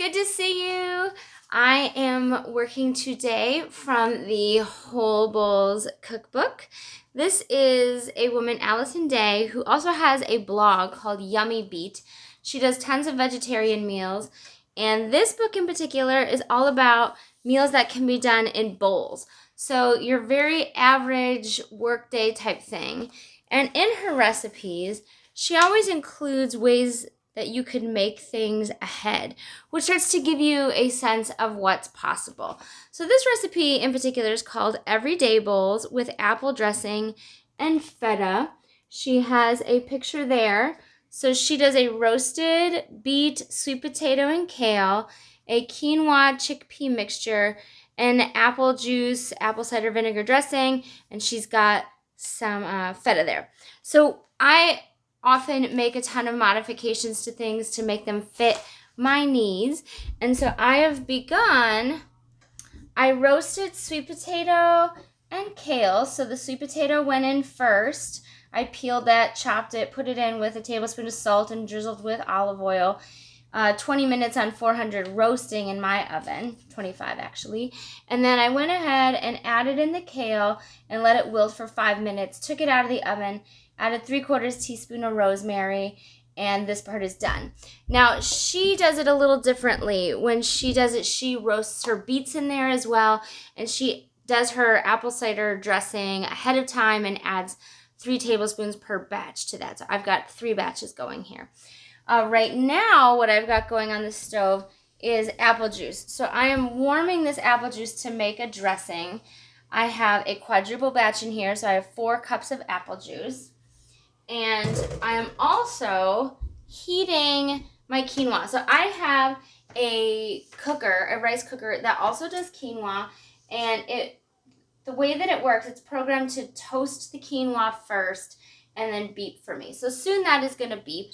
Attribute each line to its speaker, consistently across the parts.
Speaker 1: good to see you. I am working today from the Whole Bowls Cookbook. This is a woman, Allison Day, who also has a blog called Yummy Beat. She does tons of vegetarian meals, and this book in particular is all about meals that can be done in bowls. So your very average workday type thing. And in her recipes, she always includes ways that you could make things ahead, which starts to give you a sense of what's possible. So this recipe in particular is called Everyday Bowls with apple dressing and feta. She has a picture there. So she does a roasted beet, sweet potato, and kale, a quinoa chickpea mixture, and apple juice, apple cider vinegar dressing, and she's got some feta there. So I often make a ton of modifications to things to make them fit my needs. And so I roasted sweet potato and kale. So the sweet potato went in first. I peeled that, chopped it, put it in with a tablespoon of salt and drizzled with olive oil. 20 minutes on 400 roasting in my oven, 25 actually. And then I went ahead and added in the kale and let it wilt for 5 minutes, took it out of the oven, added 3/4 teaspoon of rosemary, and this part is done. Now, she does it a little differently. When she does it, she roasts her beets in there as well, and she does her apple cider dressing ahead of time and adds 3 tablespoons per batch to that. So I've got 3 batches going here. Right now, what I've got going on the stove is apple juice. So I am warming this apple juice to make a dressing. I have a quadruple batch in here, so I have 4 cups of apple juice. And I am also heating my quinoa. So I have a rice cooker that also does quinoa, and the way that it works, it's programmed to toast the quinoa first and then beep for me. So soon that is going to beep.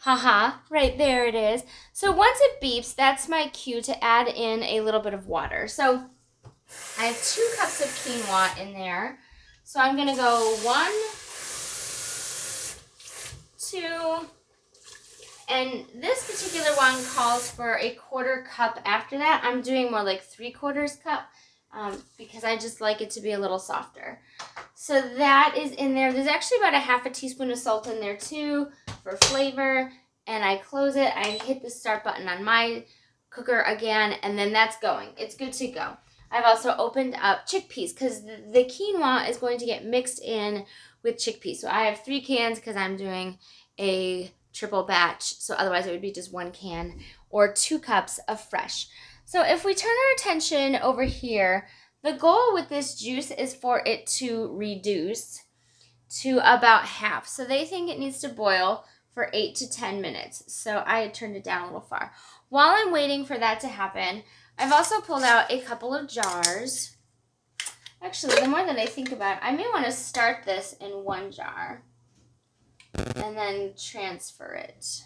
Speaker 1: Haha, right there it is. So once it beeps, that's my cue to add in a little bit of water. So I have 2 cups of quinoa in there. So I'm going to go 1, 2, and this particular one calls for a 1/4 cup after that. I'm doing more like 3/4 cup because I just like it to be a little softer. So that is in there. There's actually about a 1/2 teaspoon of salt in there too for flavor, and I close it. I hit the start button on my cooker again, and then that's going. It's good to go. I've also opened up chickpeas because the quinoa is going to get mixed in with chickpeas. So I have 3 cans because I'm doing a triple batch. So otherwise it would be just 1 can or 2 cups of fresh. So if we turn our attention over here, the goal with this juice is for it to reduce to about half. So they think it needs to boil for 8 to 10 minutes. So I had turned it down a little far. While I'm waiting for that to happen, I've also pulled out a couple of jars. Actually, the more that I think about it, I may want to start this in 1 jar and then transfer it.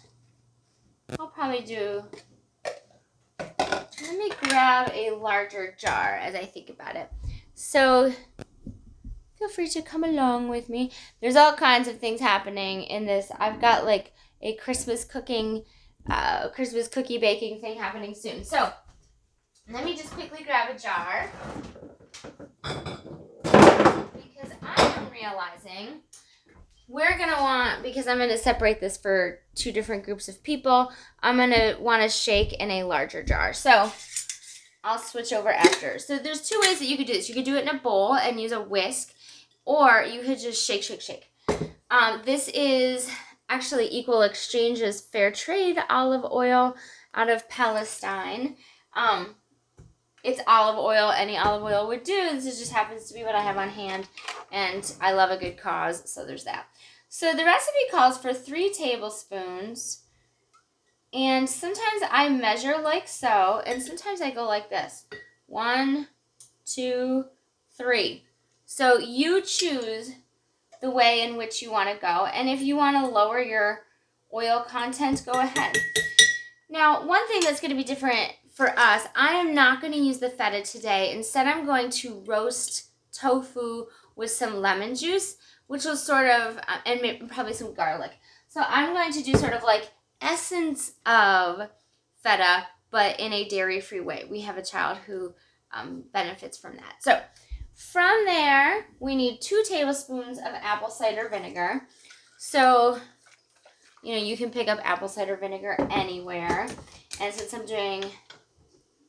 Speaker 1: I'll probably let me grab a larger jar as I think about it. So feel free to come along with me. There's all kinds of things happening in this. I've got like a Christmas cookie baking thing happening soon. So let me just quickly grab a jar because I am realizing we're going to want, because I'm going to separate this for 2 different groups of people, I'm going to want to shake in a larger jar. So I'll switch over after. So there's 2 ways that you could do this. You could do it in a bowl and use a whisk, or you could just shake. This is actually Equal Exchange's Fair Trade olive oil out of Palestine. It's olive oil. Any olive oil would do. This just happens to be what I have on hand, and I love a good cause, so there's that. So the recipe calls for 3 tablespoons, and sometimes I measure like so, and sometimes I go like this. 1, 2, 3. So you choose the way in which you want to go, and if you want to lower your oil content, go ahead. Now, one thing that's going to be different for us, I am not going to use the feta today. Instead, I'm going to roast tofu with some lemon juice, which will sort of, and probably some garlic. So I'm going to do sort of like essence of feta, but in a dairy-free way. We have a child who benefits from that. So from there, we need 2 tablespoons of apple cider vinegar. So, you know, you can pick up apple cider vinegar anywhere. And since I'm doing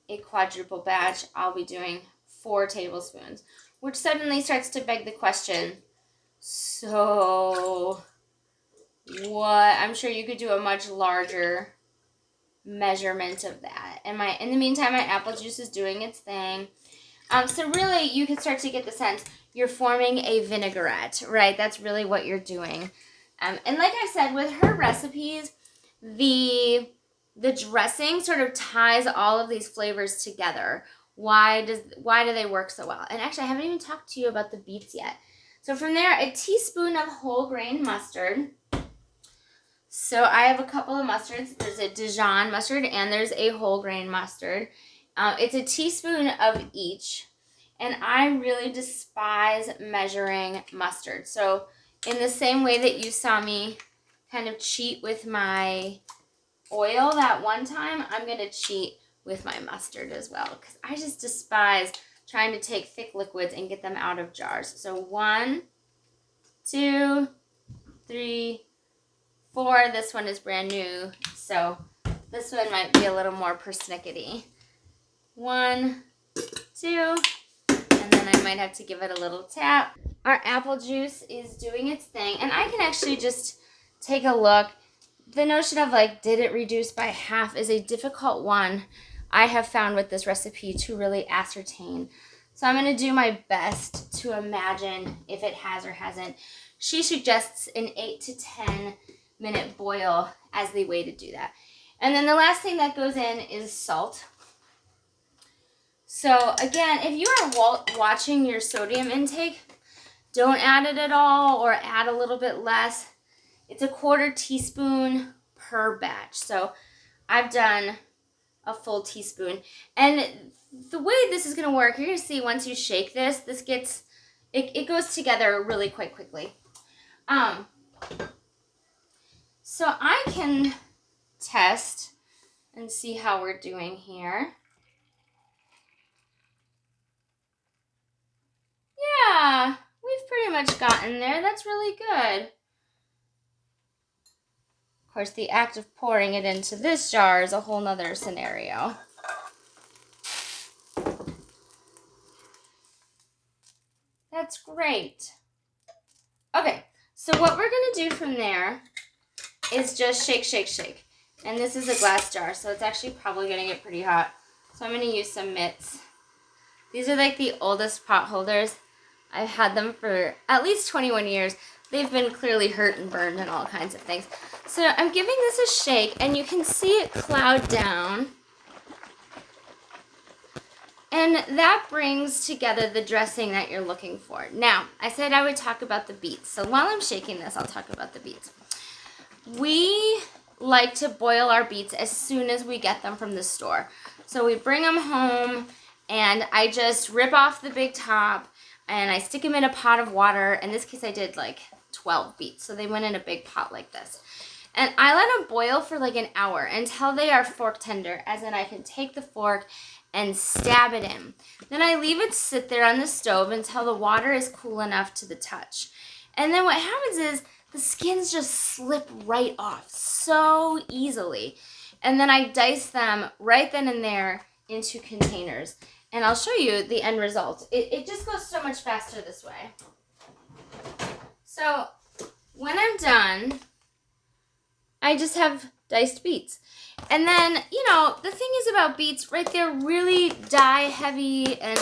Speaker 1: a quadruple batch, I'll be doing 4 tablespoons, which suddenly starts to beg the question, so what? I'm sure you could do a much larger measurement of that. And in the meantime, my apple juice is doing its thing. So really, you can start to get the sense you're forming a vinaigrette, right? That's really what you're doing. And like I said, with her recipes, the dressing sort of ties all of these flavors together. Why do they work so well? And actually, I haven't even talked to you about the beets yet. So from there, a teaspoon of whole grain mustard. So I have a couple of mustards. There's a Dijon mustard and there's a whole grain mustard. It's a teaspoon of each. And I really despise measuring mustard. So in the same way that you saw me kind of cheat with my oil that one time, I'm going to cheat with my mustard as well, because I just despise trying to take thick liquids and get them out of jars. So 1, 2, 3, 4. This one is brand new, so this one might be a little more persnickety. 1, 2, and then I might have to give it a little tap. Our apple juice is doing its thing, and I can actually just take a look. The notion of like, did it reduce by half is a difficult one I have found with this recipe to really ascertain. So I'm going to do my best to imagine if it has or hasn't. She suggests an 8 to 10 minute boil as the way to do that. And then the last thing that goes in is salt. So again, if you are watching your sodium intake, don't add it at all or add a little bit less. It's a 1/4 teaspoon per batch. So I've done a full teaspoon. And the way this is going to work, you're going to see once you shake this, it goes together really quite quickly. So I can test and see how we're doing here. Yeah, we've pretty much gotten there. That's really good. Of course, the act of pouring it into this jar is a whole nother scenario. That's great. Okay, so what we're going to do from there is just shake, shake, shake. And this is a glass jar, so it's actually probably going to get pretty hot. So I'm going to use some mitts. These are like the oldest pot holders. I've had them for at least 21 years. They've been clearly hurt and burned and all kinds of things. So I'm giving this a shake, and you can see it cloud down. And that brings together the dressing that you're looking for. Now, I said I would talk about the beets. So while I'm shaking this, I'll talk about the beets. We like to boil our beets as soon as we get them from the store. So we bring them home, and I just rip off the big top, and I stick them in a pot of water. In this case, I did like 12 beets, so they went in a big pot like this. And I let them boil for like an hour until they are fork tender, as in I can take the fork and stab it in. Then I leave it sit there on the stove until the water is cool enough to the touch. And then what happens is the skins just slip right off so easily. And then I dice them right then and there into containers. And I'll show you the end result. It just goes so much faster this way. So when I'm done, I just have diced beets. And then, you know, the thing is about beets, right, they're really dye heavy, and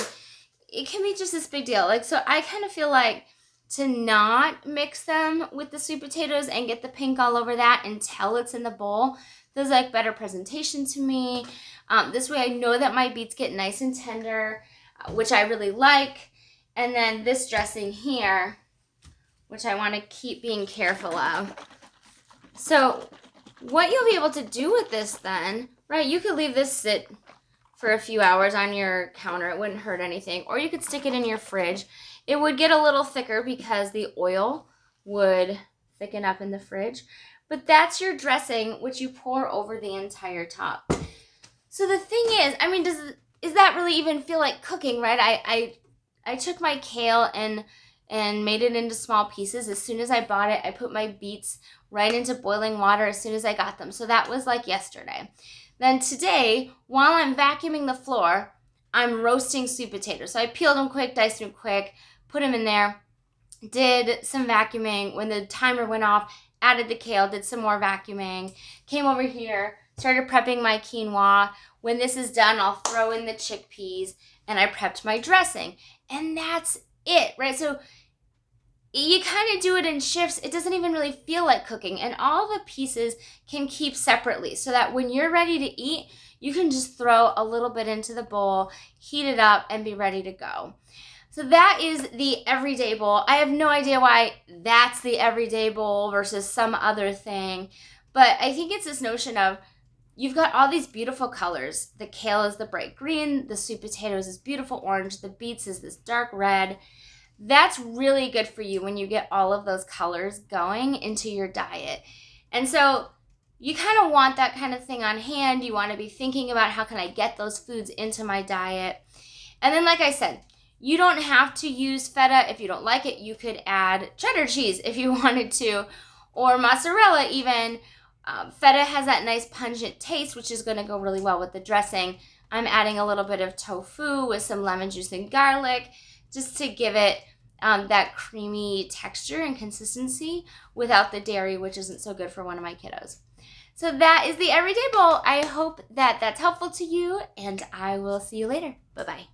Speaker 1: it can be just this big deal. Like, so I kind of feel like to not mix them with the sweet potatoes and get the pink all over that until it's in the bowl feels like better presentation to me. This way I know that my beets get nice and tender, which I really like. And then this dressing here, which I want to keep being careful of. So what you'll be able to do with this then, right, you could leave this sit for a few hours on your counter. It wouldn't hurt anything. Or you could stick it in your fridge. It would get a little thicker because the oil would thicken up in the fridge. But that's your dressing, which you pour over the entire top. So the thing is, I mean, is that really even feel like cooking, right? I took my kale and made it into small pieces. As soon as I bought it, I put my beets right into boiling water as soon as I got them. So that was like yesterday. Then today, while I'm vacuuming the floor, I'm roasting sweet potatoes. So I peeled them quick, diced them quick, put them in there, did some vacuuming. When the timer went off, added the kale, did some more vacuuming, came over here, started prepping my quinoa. When this is done, I'll throw in the chickpeas, and I prepped my dressing. And that's it, right? So you kind of do it in shifts. It doesn't even really feel like cooking, and all the pieces can keep separately so that when you're ready to eat, you can just throw a little bit into the bowl, heat it up, and be ready to go. So that is the everyday bowl. I have no idea why that's the everyday bowl versus some other thing, but I think it's this notion of you've got all these beautiful colors. The kale is the bright green, the sweet potato is this beautiful orange, the beets is this dark red. That's really good for you when you get all of those colors going into your diet. And so you kind of want that kind of thing on hand. You want to be thinking about how can I get those foods into my diet. And then, like I said, you don't have to use feta. If you don't like it, you could add cheddar cheese if you wanted to, or mozzarella even. Feta has that nice pungent taste, which is going to go really well with the dressing. I'm adding a little bit of tofu with some lemon juice and garlic just to give it that creamy texture and consistency without the dairy, which isn't so good for one of my kiddos. So that is the everyday bowl. I hope that that's helpful to you, and I will see you later. Bye-bye.